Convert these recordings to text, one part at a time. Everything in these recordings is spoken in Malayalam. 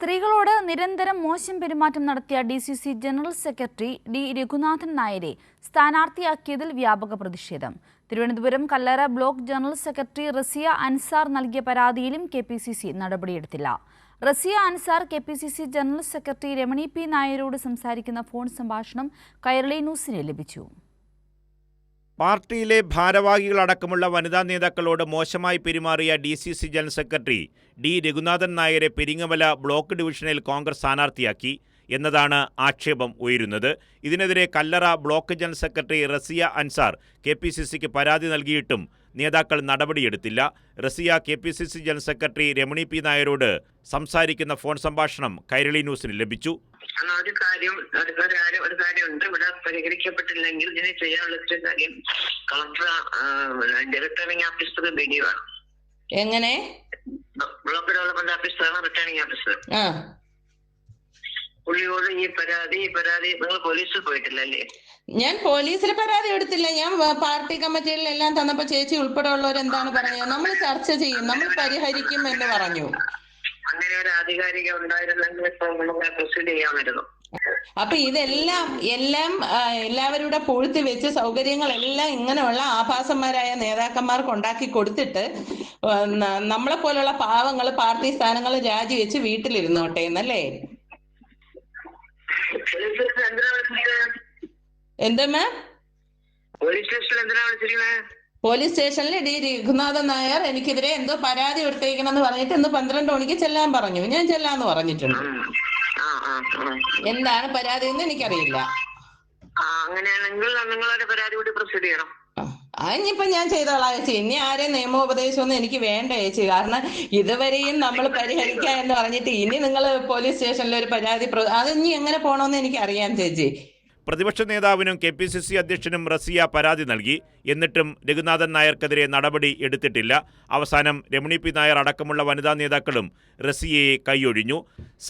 സ്ത്രീകളോട് നിരന്തരം മോശം പെരുമാറ്റം നടത്തിയ DCC general secretary D Raghunathan നായരെ സ്ഥാനാർത്ഥിയാക്കിയതിൽ വ്യാപക പ്രതിഷേധം. Thiruvananthapuram Kallara block general secretary Raziya Ansar നൽകിയ പരാതിയിലും KPCC നടപടിയെടുത്തില്ല. Raziya Ansar KPCC general secretary Ramani P നായരോട് സംസാരിക്കുന്ന ഫോൺ സംഭാഷണം കൈരളി ന്യൂസിന് ലഭിച്ചു. പാർട്ടിയിലെ ഭാരവാഹികളടക്കമുള്ള വനിതാ നേതാക്കളോട് മോശമായി പെരുമാറിയ DCC general secretary D Raghunathan നായരെ പെരിങ്ങമല ബ്ലോക്ക് ഡിവിഷനിൽ കോൺഗ്രസ് സ്ഥാനാർത്ഥിയാക്കി എന്നതാണ് ആക്ഷേപം ഉയരുന്നത്. ഇതിനെതിരെ Kallara block general secretary Raziya Ansar KPCCക്ക് പരാതി നൽകിയിട്ടും നേതാക്കൾ നടപടിയെടുത്തില്ല. Raziya KPCC general secretary Ramani P നായരോട് സംസാരിക്കുന്ന ഫോൺ സംഭാഷണം കൈരളി ന്യൂസിന് ലഭിച്ചു. ഒരു കാര്യമുണ്ട്. ഇവിടെ പരിഹരിക്കപ്പെട്ടില്ലെങ്കിൽ ഇതിനെ ചെയ്യാനുള്ള കാര്യം കളക്ടർ റിട്ടേണിംഗ് ഓഫീസർ BDO ആണ്. എങ്ങനെ ബ്ലോക്ക് ഡെവലപ്മെന്റ് ഓഫീസറാണ് റിട്ടേണിംഗ് ഓഫീസർ. പുള്ളിയോട് ഈ പരാതി നിങ്ങൾ പോലീസിൽ പോയിട്ടില്ലല്ലേ? ഞാൻ പോലീസിൽ പരാതി എടുത്തില്ല. ഞാൻ പാർട്ടി കമ്മിറ്റികളിലെല്ലാം തന്നപ്പോ ചേച്ചി ഉൾപ്പെടെ ഉള്ളവർ എന്താണ് പറഞ്ഞത്, നമ്മൾ ചർച്ച ചെയ്യും, നമ്മൾ പരിഹരിക്കും എന്ന് പറഞ്ഞു. അങ്ങനെ ഒരു ആധികാരിക ഉണ്ടായിരുന്നെങ്കിൽ നമുക്ക് പ്രൊസീഡ് ചെയ്യാമായിരുന്നു. അപ്പൊ ഇതെല്ലാം എല്ലാവരുടെ പൂഴ്ത്തി വെച്ച് സൗകര്യങ്ങളെല്ലാം ഇങ്ങനെയുള്ള ആഭാസന്മാരായ നേതാക്കന്മാർക്ക് ഉണ്ടാക്കി കൊടുത്തിട്ട് നമ്മളെ പോലുള്ള പാവങ്ങൾ പാർട്ടി സ്ഥാനങ്ങൾ രാജിവെച്ച് വീട്ടിലിരുന്നോട്ടെ എന്നല്ലേ? എന്താ മാം? പോലീസ് സ്റ്റേഷനിൽ ഡി രഘുനാഥൻ നായർ എനിക്കെതിരെ എന്തോ പരാതി എടുത്തേക്കണമെന്ന് പറഞ്ഞിട്ട് ഇന്ന് 12 മണിക്ക് ചെല്ലാൻ പറഞ്ഞു. ഞാൻ ചെല്ലാന്ന് പറഞ്ഞിട്ടുണ്ട്. എന്താണ് പരാതി എന്ന് എനിക്കറിയില്ല. അങ്ങനെയാണെങ്കിൽ നിങ്ങളൊരു പരാതി കൂടി പ്രൊസീഡ് ചെയ്യണം. അതിനിപ്പോ ഞാൻ ചെയ്തോളാം ചേച്ചി. ഇനി ആരെയും നിയമോപദേശമൊന്നും എനിക്ക് വേണ്ട ചേച്ചി. കാരണം ഇതുവരെയും നമ്മൾ പരിഹരിക്കാം എന്ന് പറഞ്ഞിട്ട് ഇനി നിങ്ങൾ പോലീസ് സ്റ്റേഷനിൽ ഒരു പരാതി അത് ഇനി എങ്ങനെ പോകണമെന്ന് എനിക്ക് അറിയാം ചേച്ചി. പ്രതിപക്ഷ നേതാവിനും KPCC അധ്യക്ഷനും റസിയ പരാതി നൽകി. എന്നിട്ടും രഘുനാഥൻ നായർക്കെതിരെ നടപടി എടുത്തിട്ടില്ല. അവസാനം രമണി പി നായർ അടക്കമുള്ള വനിതാ നേതാക്കളും റസിയയെ കൈയൊഴിഞ്ഞു.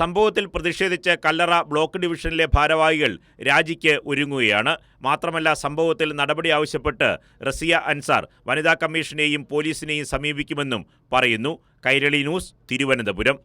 സംഭവത്തിൽ പ്രതിഷേധിച്ച് കല്ലറ ബ്ലോക്ക് ഡിവിഷനിലെ ഭാരവാഹികൾ രാജിക്ക് ഒരുങ്ങുകയാണ്. മാത്രമല്ല, സംഭവത്തിൽ നടപടി ആവശ്യപ്പെട്ട് റസിയ അൻസാർ വനിതാ കമ്മീഷനെയും പോലീസിനെയും സമീപിക്കുമെന്നും പറയുന്നു. കൈരളി ന്യൂസ്, തിരുവനന്തപുരം.